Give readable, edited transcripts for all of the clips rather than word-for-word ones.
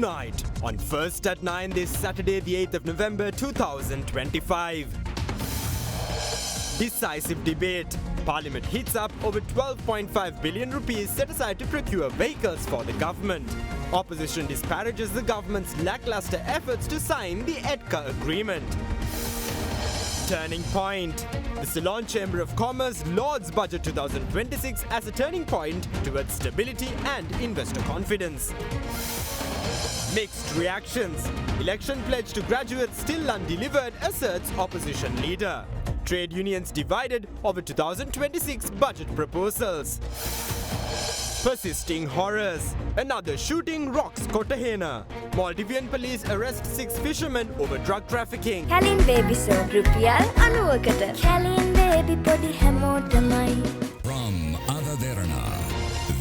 Tonight, on First at 9 this Saturday, the 8th of November 2025. Decisive debate. Parliament heats up over 12.5 billion rupees set aside to procure vehicles for the government. Opposition disparages the government's lackluster efforts to sign the EDCA agreement. Turning point. The Ceylon Chamber of Commerce lauds Budget 2026 as a turning point towards stability and investor confidence. Mixed reactions. Election pledge to graduates still undelivered, asserts opposition leader. Trade unions divided over 2026 budget proposals. Persisting horrors. Another shooting rocks Kotahena. Maldivian police arrest 6 fishermen over drug trafficking. Kalin baby so rupial 90කට. Kalin baby podi හැමෝටමයි. From Derana,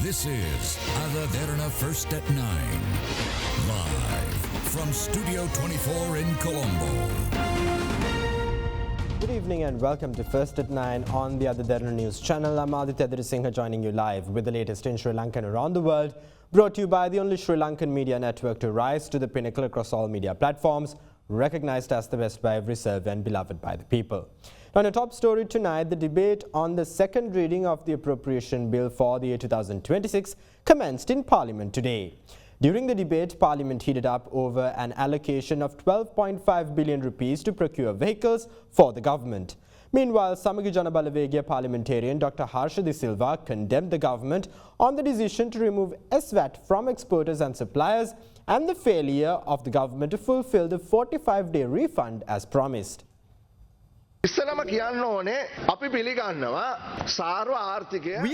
this is Derana First at 9. Live from Studio 24 in Colombo. Good evening and welcome to First at 9 on the Derana News channel. I'm Aditya Singha joining you live with the latest in Sri Lanka and around the world. Brought to you by the only Sri Lankan media network to rise to the pinnacle across all media platforms, recognized as the best by every servant and beloved by the people. Now, in a top story tonight, the debate on the second reading of the appropriation bill for the year 2026 commenced in Parliament today. During the debate, Parliament heated up over an allocation of 12.5 billion rupees to procure vehicles for the government. Meanwhile, Samagi Janabalawegaya parliamentarian Dr. Harsha De Silva condemned the government on the decision to remove SVAT from exporters and suppliers and the failure of the government to fulfill the 45-day refund as promised. We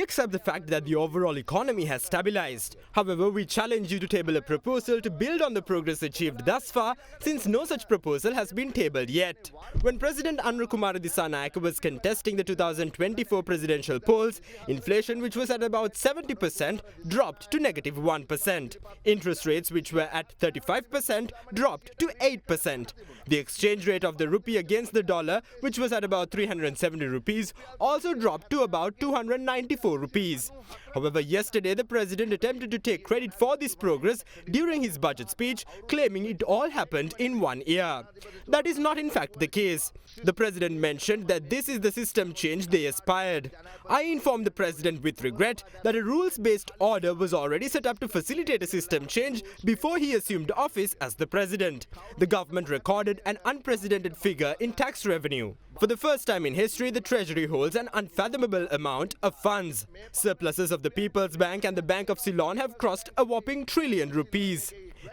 accept the fact that the overall economy has stabilized. However, we challenge you to table a proposal to build on the progress achieved thus far, since no such proposal has been tabled yet. When President Anrukumara Dissanayake was contesting the 2024 presidential polls, inflation, which was at about 70%, dropped to -1%. Interest rates, which were at 35%, dropped to 8%. The exchange rate of the rupee against the dollar, which was at about 370 rupees, also dropped to about 294 rupees. However, yesterday the president attempted to take credit for this progress during his budget speech, claiming it all happened in 1 year. That is not in fact the case. The president mentioned that this is the system change they aspired. I informed the president with regret that a rules-based order was already set up to facilitate a system change before he assumed office as the president. The government recorded an unprecedented figure in tax revenue. For the first time in history, the Treasury holds an unfathomable amount of funds. Surpluses of the People's Bank and the Bank of Ceylon have crossed a whopping ₹1 trillion.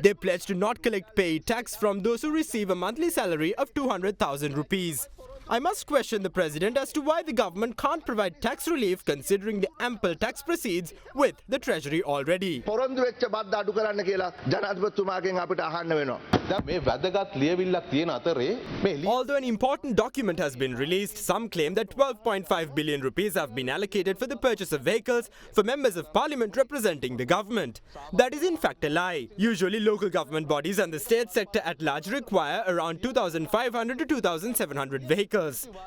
They pledge to not collect paid tax from those who receive a monthly salary of 200,000 rupees. I must question the president as to why the government can't provide tax relief considering the ample tax proceeds with the Treasury already. Although an important document has been released, some claim that 12.5 billion rupees have been allocated for the purchase of vehicles for members of parliament representing the government. That is in fact a lie. Usually local government bodies and the state sector at large require around 2,500 to 2,700 vehicles.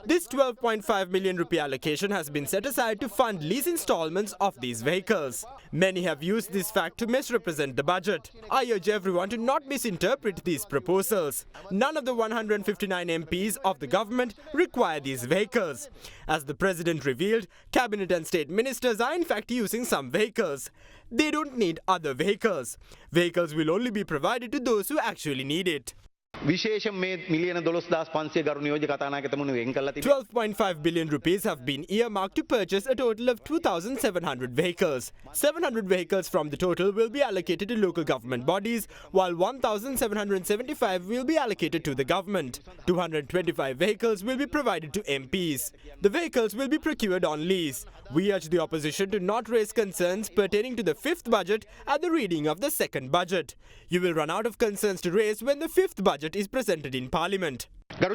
This 12.5 million rupee allocation has been set aside to fund lease installments of these vehicles. Many have used this fact to misrepresent the budget. I urge everyone to not misinterpret these proposals. None of the 159 MPs of the government require these vehicles. As the president revealed, cabinet and state ministers are in fact using some vehicles. They don't need other vehicles. Vehicles will only be provided to those who actually need it. 12.5 billion rupees have been earmarked to purchase a total of 2,700 vehicles. 700 vehicles from the total will be allocated to local government bodies, while 1,775 will be allocated to the government. 225 vehicles will be provided to MPs. The vehicles will be procured on lease. We urge the opposition to not raise concerns pertaining to the fifth budget at the reading of the second budget. You will run out of concerns to raise when the fifth budget is presented in Parliament. The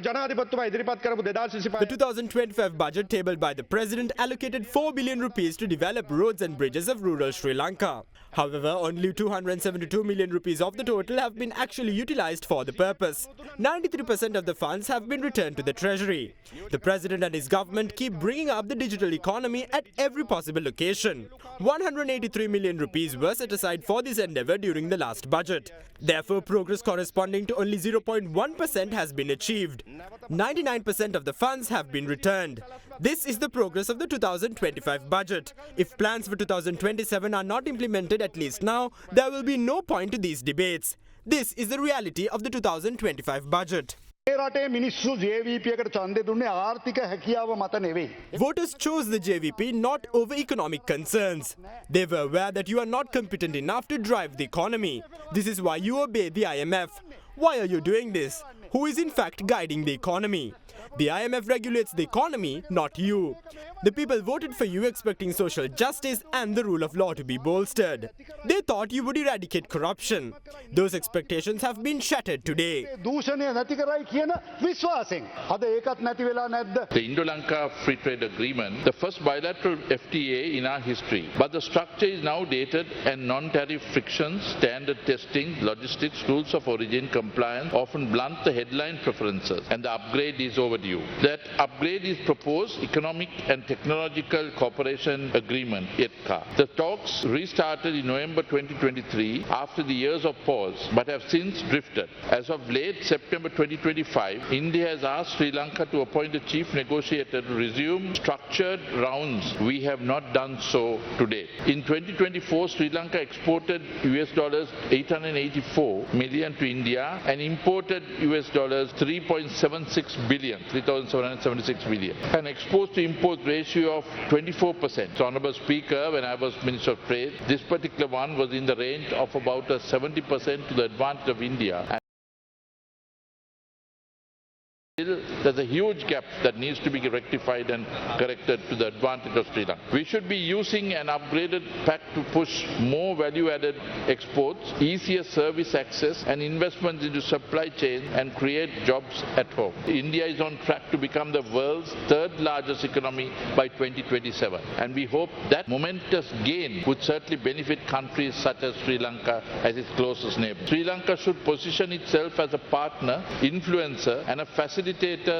2025 budget tabled by the President allocated 4 billion rupees to develop roads and bridges of rural Sri Lanka. However, only 272 million rupees of the total have been actually utilized for the purpose. 93% of the funds have been returned to the Treasury. The President and his government keep bringing up the digital economy at every possible occasion. 183 million rupees were set aside for this endeavour during the last budget. Therefore, progress corresponding to only 0.1% has been achieved. 99% of the funds have been returned. This is the progress of the 2025 budget. If plans for 2027 are not implemented at least now, there will be no point to these debates. This is the reality of the 2025 budget. Voters chose the JVP not over economic concerns. They were aware that you are not competent enough to drive the economy. This is why you obey the IMF. Why are you doing this? Who is in fact guiding the economy? The IMF regulates the economy, not you. The people voted for you expecting social justice and the rule of law to be bolstered. They thought you would eradicate corruption. Those expectations have been shattered today. The Indo-Lanka Free Trade Agreement, the first bilateral FTA in our history. But the structure is now dated and non-tariff frictions, standard testing, logistics, rules of origin compliance often blunt the headline preferences, and the upgrade is overdue. That upgrade is proposed Economic and Technological Cooperation Agreement, ETCA. The talks restarted in November 2023 after the years of pause, but have since drifted. As of late September 2025, India has asked Sri Lanka to appoint a chief negotiator to resume structured rounds. We have not done so to date. In 2024, Sri Lanka exported $884 million to India and imported $3.76 billion, 3,776 billion. An exports to import ratio of 24%. So, Honourable Speaker, when I was Minister of Trade, this particular one was in the range of about 70% to the advantage of India. There's a huge gap that needs to be rectified and corrected to the advantage of Sri Lanka. We should be using an upgraded pact to push more value-added exports, easier service access and investments into supply chain and create jobs at home. India is on track to become the world's third largest economy by 2027, and we hope that momentous gain would certainly benefit countries such as Sri Lanka as its closest neighbour. Sri Lanka should position itself as a partner, influencer and a facilitator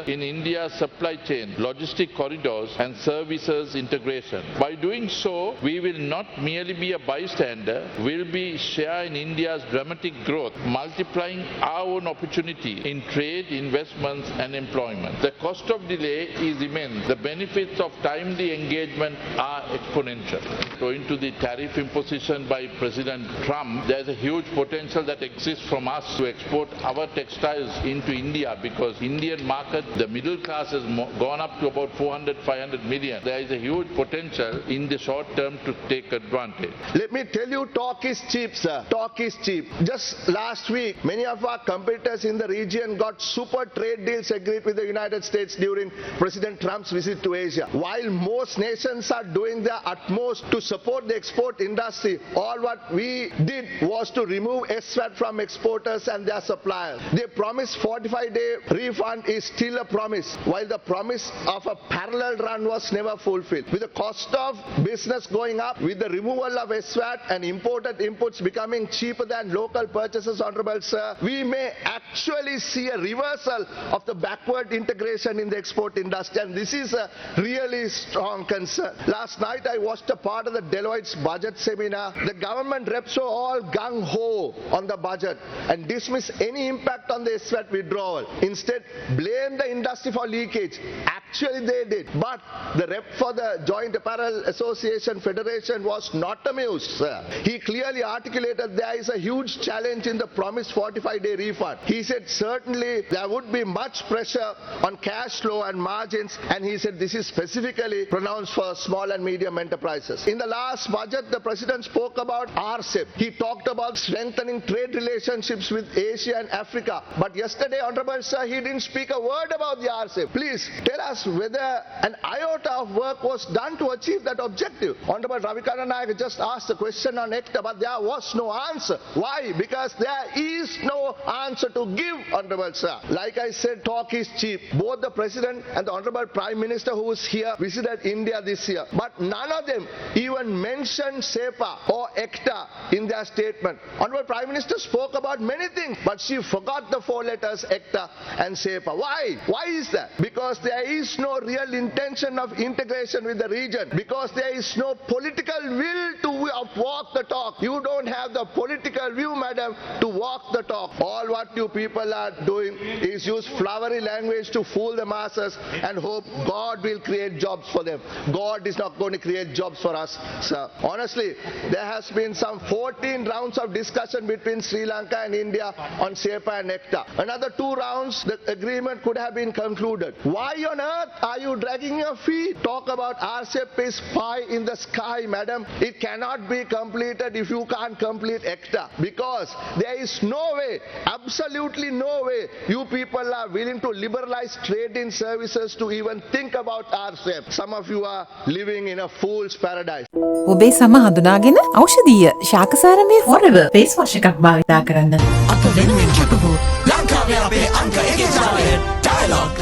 in India's supply chain, logistic corridors and services integration. By doing so, we will not merely be a bystander, we will be share in India's dramatic growth, multiplying our own opportunity in trade, investments and employment. The cost of delay is immense. The benefits of timely engagement are exponential. Going to the tariff imposition by President Trump, there is a huge potential that exists from us to export our textiles into India, because Indian market, the middle class has gone up to about 400-500 million. There is a huge potential in the short term to take advantage. Let me tell you, talk is cheap, sir. Talk is cheap. Just last week, many of our competitors in the region got super trade deals agreed with the United States during President Trump's visit to Asia. While most nations are doing their utmost to support the export industry, all what we did was to remove SVAT from exporters and their suppliers. They promised 45-day refund is still a promise, while the promise of a parallel run was never fulfilled. With the cost of business going up, with the removal of SVAT and imported inputs becoming cheaper than local purchases, Honourable Sir, we may actually see a reversal of the backward integration in the export industry, and this is a really strong concern. Last night I watched a part of the Deloitte's budget seminar. The government reps were all gung-ho on the budget and dismiss any impact on the SVAT withdrawal. Instead, blame the industry for leakage. Actually they did. But the rep for the Joint Apparel Association Federation was not amused, sir. He clearly articulated there is a huge challenge in the promised 45-day refund. He said certainly there would be much pressure on cash flow and margins, and he said this is specifically pronounced for small and medium enterprises. In the last budget, the President spoke about RCEP. He talked about strengthening trade relationships with Asia and Africa. But yesterday, Honourable Sir, he didn't speak speak a word about the RCEP. Please tell us whether an iota of work was done to achieve that objective. Honorable Ravikana Nayak just asked the question on ECTA, but there was no answer. Why? Because there is no answer to give, Honorable Sir. Like I said, talk is cheap. Both the President and the Honorable Prime Minister who was here visited India this year, but none of them even mentioned SEPA or ECTA in their statement. Honorable Prime Minister spoke about many things, but she forgot the four letters ECTA and SEPA. Why? Why is that? Because there is no real intention of integration with the region, because there is no political will to walk the talk. You don't have the political view, madam, to walk the talk. All what you people are doing is use flowery language to fool the masses and hope God will create jobs for them. God is not going to create jobs for us, sir. Honestly, there has been some 14 rounds of discussion between Sri Lanka and India on SEPA and ECTA. Another 2 rounds, the agreement could have been concluded. Why on earth are you dragging your feet? Talk about RCEP is pie in the sky, madam. It cannot be completed if you can't complete ECTA, because there is no way, absolutely no way, you people are willing to liberalize trade in services to even think about RCEP. Some of you are living in a fool's paradise. ඔබේ සම හඳුනාගෙන ඖෂධීය ශාකසාරමය Forever face wash එකක් භාවිතා කරන්න. අත වෙනුවෙන් කැපවූ ලංකාවේ අපේ අංක 1 ජාලය Dialogue.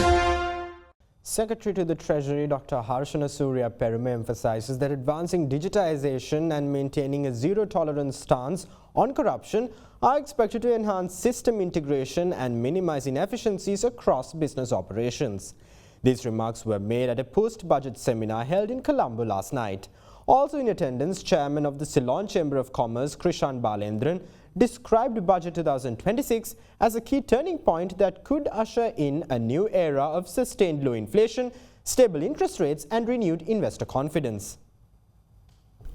Secretary to the Treasury Dr. Harshana Surya Perumal emphasizes that advancing digitization and maintaining a zero-tolerance stance on corruption are expected to enhance system integration and minimize inefficiencies across business operations. These remarks were made at a post-budget seminar held in Colombo last night. Also in attendance, Chairman of the Ceylon Chamber of Commerce, Krishan Balendran, described Budget 2026 as a key turning point that could usher in a new era of sustained low inflation, stable interest rates and renewed investor confidence.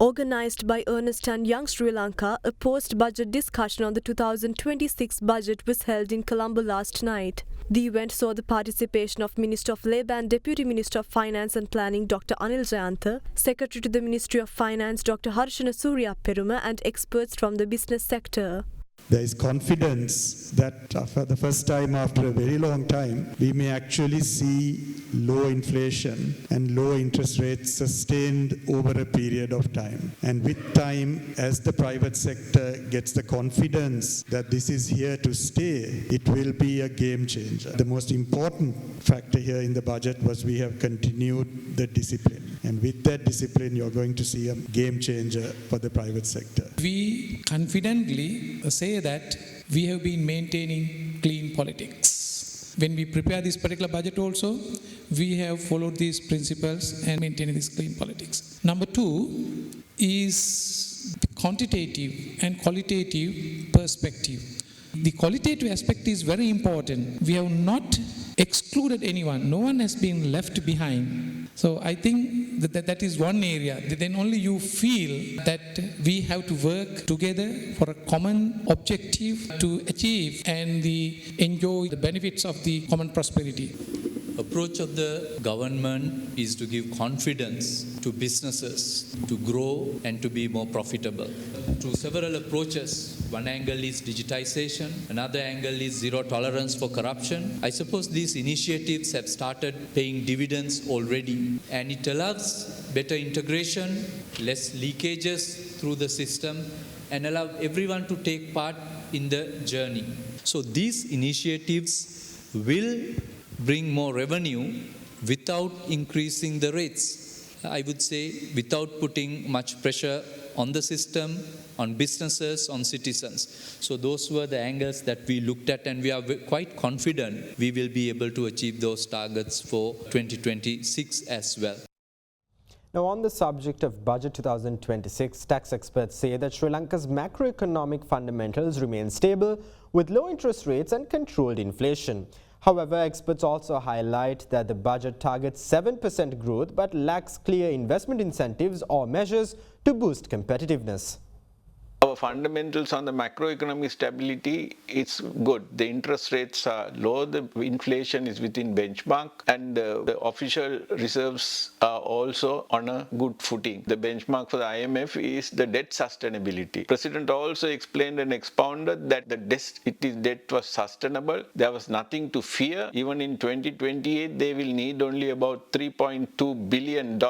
Organised by Ernst & Young Sri Lanka, a post-budget discussion on the 2026 budget was held in Colombo last night. The event saw the participation of Minister of Labour and Deputy Minister of Finance and Planning Dr. Anil Jayantha, Secretary to the Ministry of Finance Dr. Harshana Surya Perumal and experts from the business sector. There is confidence that for the first time after a very long time, we may actually see low inflation and low interest rates sustained over a period of time. And with time, as the private sector gets the confidence that this is here to stay, it will be a game changer. The most important factor here in the budget was we have continued the discipline. And with that discipline, you're going to see a game changer for the private sector. We confidently say that we have been maintaining clean politics. When we prepare this particular budget also, we have followed these principles and maintaining this clean politics. Number 2 is the quantitative and qualitative perspective. The qualitative aspect is very important. We have not excluded anyone. No one has been left behind. So I think that is one area. Then only you feel that we have to work together for a common objective to achieve and enjoy the benefits of the common prosperity. Approach of the government is to give confidence to businesses to grow and to be more profitable. Through several approaches, one angle is digitization, another angle is zero tolerance for corruption. I suppose these initiatives have started paying dividends already, and it allows better integration, less leakages through the system, and allow everyone to take part in the journey. So these initiatives will bring more revenue without increasing the rates. I would say without putting much pressure on the system, on businesses, on citizens. So those were the angles that we looked at, and we are quite confident we will be able to achieve those targets for 2026 as well. Now, on the subject of Budget 2026, tax experts say that Sri Lanka's macroeconomic fundamentals remain stable with low interest rates and controlled inflation. However, experts also highlight that the budget targets 7% growth but lacks clear investment incentives or measures to boost competitiveness. Our our fundamentals on the macroeconomic stability, it's good. The interest rates are low, the inflation is within benchmark, and the official reserves are also on a good footing. The benchmark for the IMF is the debt sustainability. President also explained and expounded that the debt was sustainable. There was nothing to fear. Even in 2028, they will need only about $3.2 billion.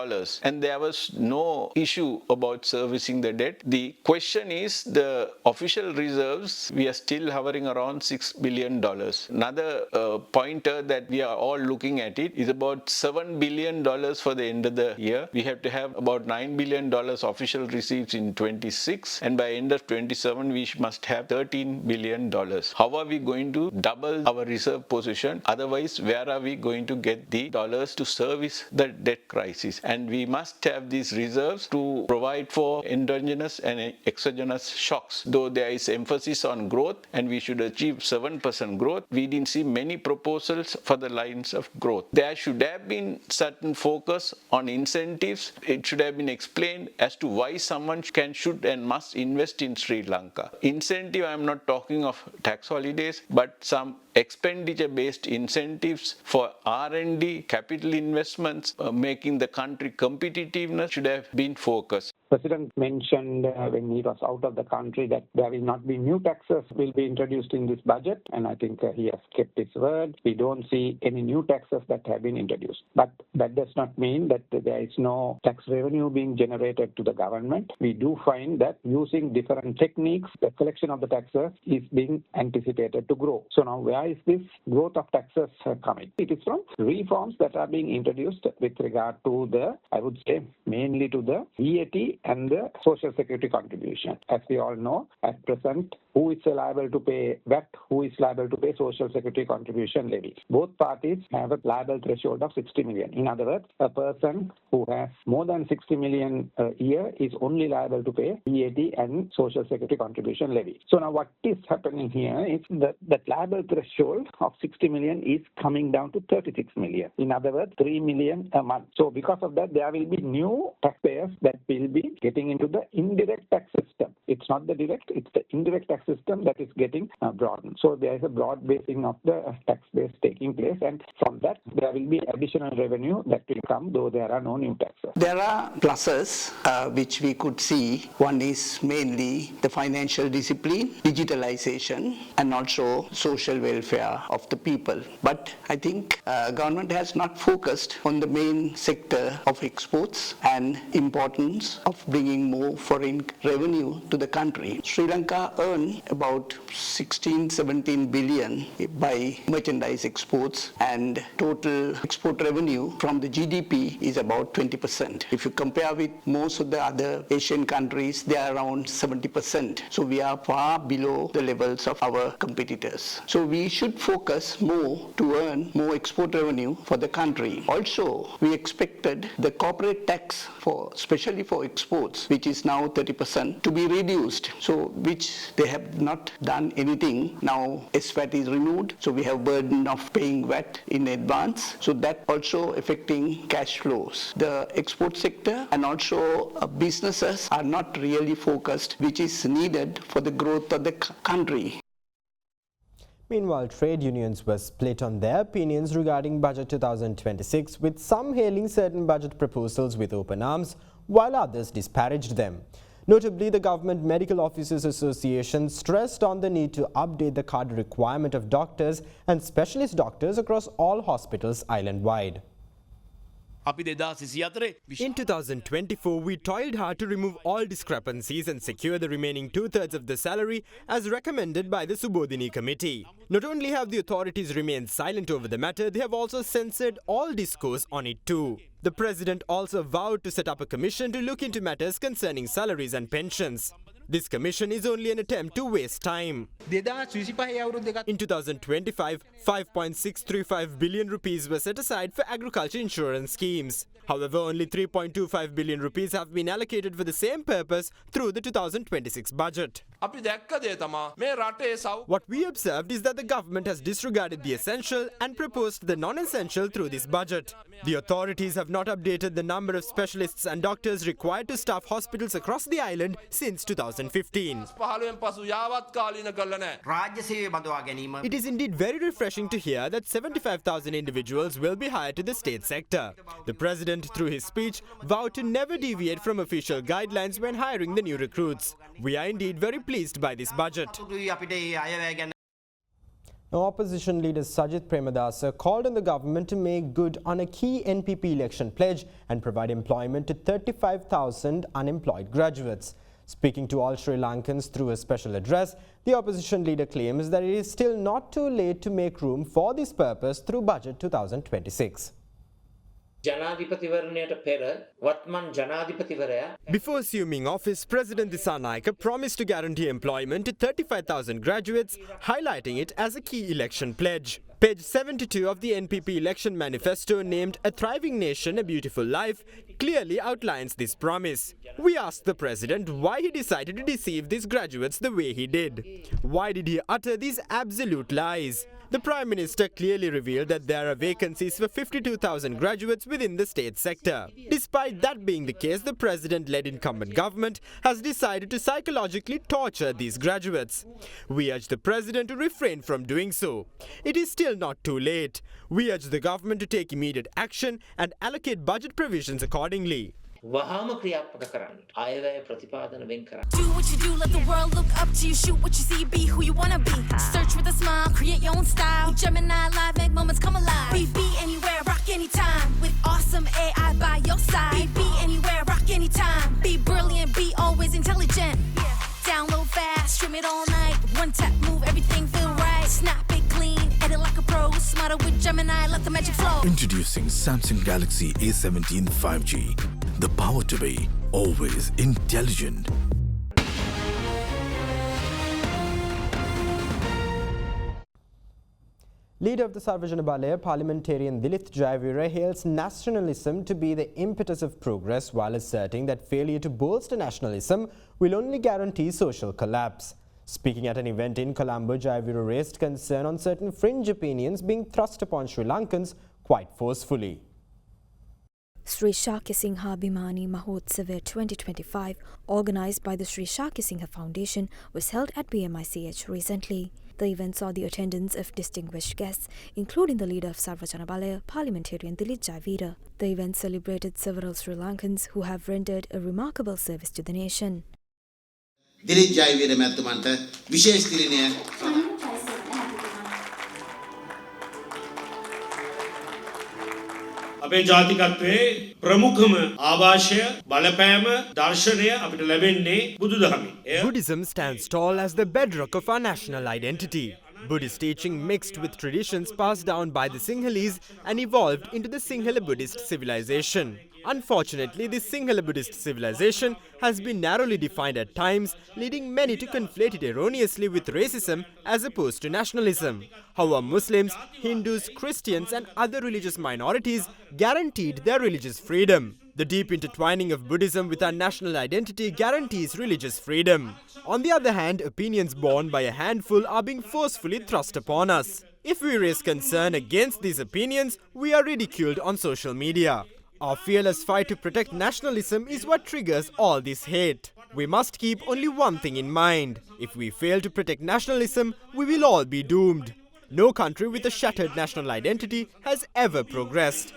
And there was no issue about servicing the debt. The question is the official reserves, we are still hovering around $6 billion. Another pointer that we are all looking at it is about $7 billion for the end of the year. We have to have about $9 billion official receipts in 26, and by end of 27 we must have $13 billion. How are we going to double our reserve position? Otherwise, where are we going to get the dollars to service the debt crisis? And we must have these reserves to provide for endogenous and exogenous shocks. Though there is emphasis on growth and we should achieve 7% growth, we didn't see many proposals for the lines of growth. There should have been certain focus on incentives. It should have been explained as to why someone should and must invest in Sri Lanka. Incentive, I am not talking of tax holidays, but some expenditure-based incentives for R&D, capital investments, making the country competitiveness should have been focused. President mentioned when he was out of the country that there will not be new taxes will be introduced in this budget, and I think he has kept his word. We don't see any new taxes that have been introduced. But that does not mean that there is no tax revenue being generated to the government. We do find that using different techniques, the collection of the taxes is being anticipated to grow. So now where is this growth of taxes coming? It is from reforms that are being introduced with regard to the, I would say, mainly to the VAT and the Social Security contribution. As we all know, at present, who is liable to pay VAT, who is liable to pay Social Security contribution levy. Both parties have a liable threshold of 60 million. In other words, a person who has more than 60 million a year is only liable to pay VAT and Social Security contribution levy. So now what is happening here is that the liable threshold of 60 million is coming down to 36 million. In other words, 3 million a month. So because of that, there will be new taxpayers that will be getting into the indirect tax system. It's not the direct, it's the indirect tax system that is getting broadened. So there is a broad basing of the tax base taking place, and from that there will be additional revenue that will come, though there are no new taxes. There are pluses which we could see. One is mainly the financial discipline, digitalization, and also social welfare of the people. But I think government has not focused on the main sector of exports and importance of bringing more foreign revenue to the country. Sri Lanka earned about 16-17 billion by merchandise exports, and total export revenue from the GDP is about 20%. If you compare with most of the other Asian countries, they are around 70%. So we are far below the levels of our competitors. So we should focus more to earn more export revenue for the country. Also, we expected the corporate tax especially for exports, which is now 30%, to be reduced. So which they have not done anything. Now SVAT is removed, so we have burden of paying VAT in advance. So that also affecting cash flows. The export sector and also businesses are not really focused, which is needed for the growth of the country. Meanwhile, trade unions were split on their opinions regarding Budget 2026, with some hailing certain budget proposals with open arms, while others disparaged them. Notably, the Government Medical Officers Association stressed on the need to update the cadre requirement of doctors and specialist doctors across all hospitals island-wide. In 2024, we toiled hard to remove all discrepancies and secure the remaining two-thirds of the salary as recommended by the Subodhini Committee. Not only have the authorities remained silent over the matter, they have also censored all discourse on it too. The President also vowed to set up a commission to look into matters concerning salaries and pensions. This commission is only an attempt to waste time. In 2025, 5.635 billion rupees were set aside for agriculture insurance schemes. However, only 3.25 billion rupees have been allocated for the same purpose through the 2026 budget. What we observed is that the government has disregarded the essential and proposed the non-essential through this budget. The authorities have not updated the number of specialists and doctors required to staff hospitals across the island since 2000. 2015. It is indeed very refreshing to hear that 75,000 individuals will be hired to the state sector. The President, through his speech, vowed to never deviate from official guidelines when hiring the new recruits. We are indeed very pleased by this budget. Opposition leader Sajith Premadasa called on the government to make good on a key NPP election pledge and provide employment to 35,000 unemployed graduates. Speaking to all Sri Lankans through a special address, the opposition leader claims that it is still not too late to make room for this purpose through Budget 2026. Before assuming office, President Derana promised to guarantee employment to 35,000 graduates, highlighting it as a key election pledge. Page 72 of the NPP election manifesto, named A Thriving Nation, A Beautiful Life, clearly outlines this promise. We asked the President why he decided to deceive these graduates the way he did. Why did he utter these absolute lies? The Prime Minister clearly revealed that there are vacancies for 52,000 graduates within the state sector. Despite that being the case, the President-led incumbent government has decided to psychologically torture these graduates. We urge the President to refrain from doing so. It is still not too late. We urge the government to take immediate action and allocate budget provisions accordingly. Do what you do, let the world look up to you. Shoot what you see, be who you wanna be. Search with a smile, create your own style. Gemini live, make moments come alive. Be anywhere, rock anytime. With awesome AI by your side. Be anywhere, rock anytime. Be brilliant, be always intelligent. Download fast, stream it all night. One tap, move, everything feel right. Snap it clean, edit like a pro. Smarter with Gemini, let the magic flow. Introducing Samsung Galaxy A17 5G. The power to be always intelligent. Leader of the Sarvajana Balaya, parliamentarian Dilith Jayavira, hails nationalism to be the impetus of progress while asserting that failure to bolster nationalism will only guarantee social collapse. Speaking at an event in Colombo, Jayavira raised concern on certain fringe opinions being thrust upon Sri Lankans quite forcefully. Sri Shakya Singha Bhimani Mahotsava 2025, organised by the Sri Shakya Singha Foundation, was held at BMICH recently. The event saw the attendance of distinguished guests, including the leader of Sarvajana Balaya, parliamentarian Dilith Jayavira. The event celebrated several Sri Lankans who have rendered a remarkable service to the nation. Dilith Jayavira මැතිතුමන්ට විශේෂ තිලිනය අපේ ජාතිකත්වයේ ප්‍රමුඛම ආభాෂය බලපෑම දර්ශනය අපිට ලැබෙන්නේ බුදුදහමෙන්. Buddhism stands tall as the bedrock of our national identity. Buddhist teaching mixed with traditions passed down by the Sinhalese and evolved into the Sinhala Buddhist civilization. Unfortunately, this Sinhala Buddhist civilization has been narrowly defined at times, leading many to conflate it erroneously with racism as opposed to nationalism. However, Muslims, Hindus, Christians and other religious minorities guaranteed their religious freedom. The deep intertwining of Buddhism with our national identity guarantees religious freedom. On the other hand, opinions borne by a handful are being forcefully thrust upon us. If we raise concern against these opinions, we are ridiculed on social media. Our fearless fight to protect nationalism is what triggers all this hate. We must keep only one thing in mind. If we fail to protect nationalism, we will all be doomed. No country with a shattered national identity has ever progressed.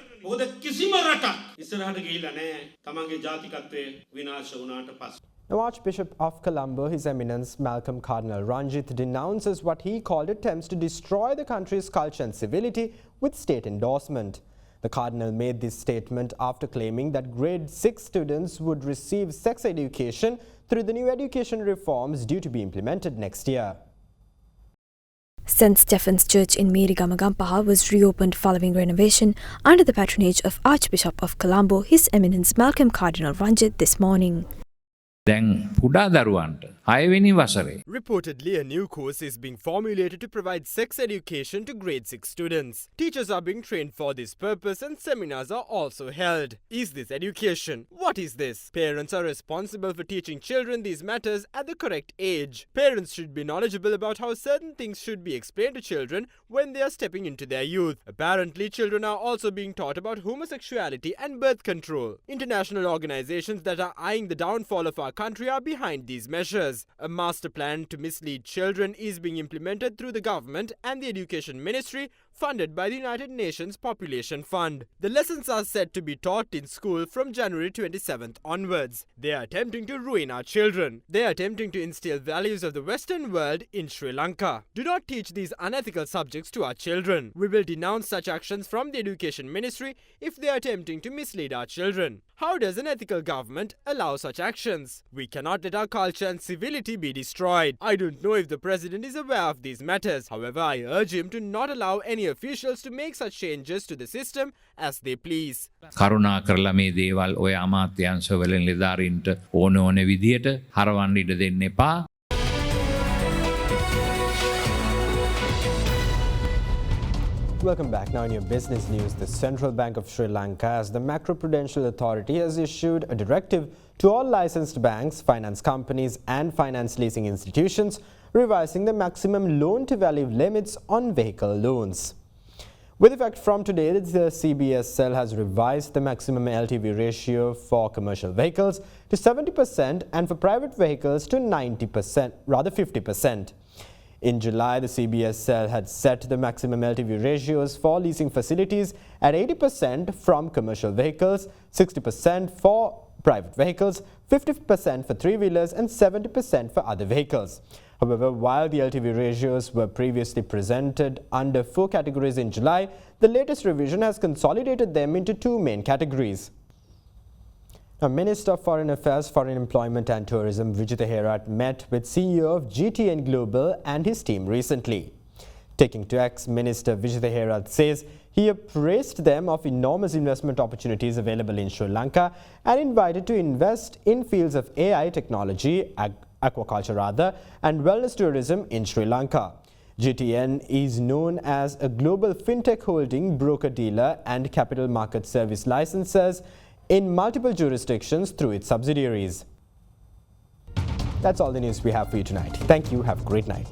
Now, Archbishop of Colombo, His Eminence Malcolm Cardinal Ranjith, denounces what he called attempts to destroy the country's culture and civility with state endorsement. The Cardinal made this statement after claiming that grade 6 students would receive sex education through the new education reforms due to be implemented next year. St. Stephen's Church in Meerigama Gampaha was reopened following renovation under the patronage of Archbishop of Colombo, His Eminence Malcolm Cardinal Ranjith, this morning. දැන් පුඩා දරුවන්ට 6වෙනි වසරේ. Reportedly, a new course is being formulated to provide sex education to grade 6 students. Teachers are being trained for this purpose and seminars are also held. Is this education? What is this? Parents are responsible for teaching children these matters at the correct age. Parents should be knowledgeable about how certain things should be explained to children when they are stepping into their youth. Apparently, children are also being taught about homosexuality and birth control. International organizations that are eyeing the downfall of our country are behind these measures. A master plan to mislead children is being implemented through the government and the Education Ministry, funded by the United Nations Population Fund. The lessons are said to be taught in school from January 27th onwards. They are attempting to ruin our children. They are attempting to instill values of the Western world in Sri Lanka. Do not teach these unethical subjects to our children. We will denounce such actions from the Education Ministry if they are attempting to mislead our children. How does an ethical government allow such actions? We cannot let our culture and civility be destroyed. I don't know if the president is aware of these matters. However, I urge him to not allow any officials to make such changes to the system as they please. කරුණා කරලා මේ දේවල් ඔය අමාත්‍යංශවල නිලධාරීන්ට ඕන විදියට හරවන්න ඉඩ දෙන්න එපා. Welcome back. Now in your business news, the Central Bank of Sri Lanka, as the Macroprudential Authority, has issued a directive to all licensed banks, finance companies and finance leasing institutions, revising the maximum loan-to-value limits on vehicle loans. With effect from today, the CBSL has revised the maximum LTV ratio for commercial vehicles to 70% and for private vehicles to 90%, rather 50%. In July, the CBSL had set the maximum LTV ratios for leasing facilities at 80% from commercial vehicles, 60% for private vehicles, 50% for three-wheelers and 70% for other vehicles. However, while the LTV ratios were previously presented under 4 categories in July, the latest revision has consolidated them into 2 main categories. Now, Minister of Foreign Affairs, Foreign Employment and Tourism Vijay Herat met with CEO of GTN Global and his team recently. Taking to X, Minister Vijay Herat says he appraised them of enormous investment opportunities available in Sri Lanka and invited to invest in fields of AI technology, aquaculture and wellness tourism in Sri Lanka. GTN is known as a global fintech holding, broker-dealer and capital market service licensors in multiple jurisdictions through its subsidiaries. That's all the news we have for you tonight. Thank you. Have a great night.